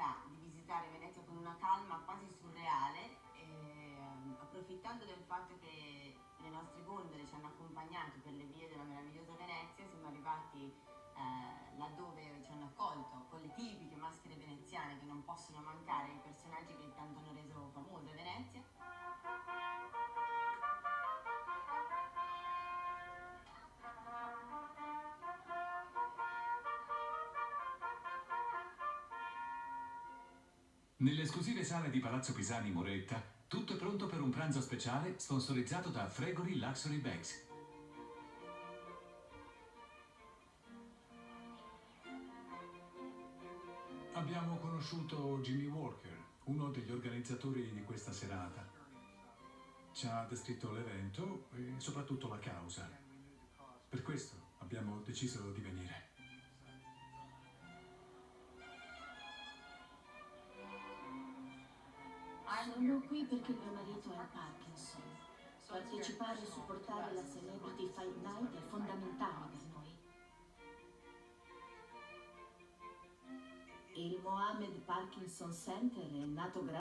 possibilità di visitare Venezia con una calma quasi surreale, approfittando del fatto che le nostre gondole ci hanno accompagnato per le vie della meravigliosa Venezia. Siamo arrivati laddove ci hanno accolto con le tipiche maschere veneziane che non possono mancare, i personaggi che tanto hanno reso famosa Venezia. Nelle esclusive sale di Palazzo Pisani Moretta, tutto è pronto per un pranzo speciale sponsorizzato da Fregoli Luxury Bags. Abbiamo conosciuto Jimmy Walker, uno degli organizzatori di questa serata. Ci ha descritto l'evento e soprattutto la causa. Per questo abbiamo deciso di venire. Sono qui perché mio marito ha il Parkinson. Partecipare e supportare la Celebrity Fight Night è fondamentale per noi. Il Mohammed Parkinson Center è nato grazie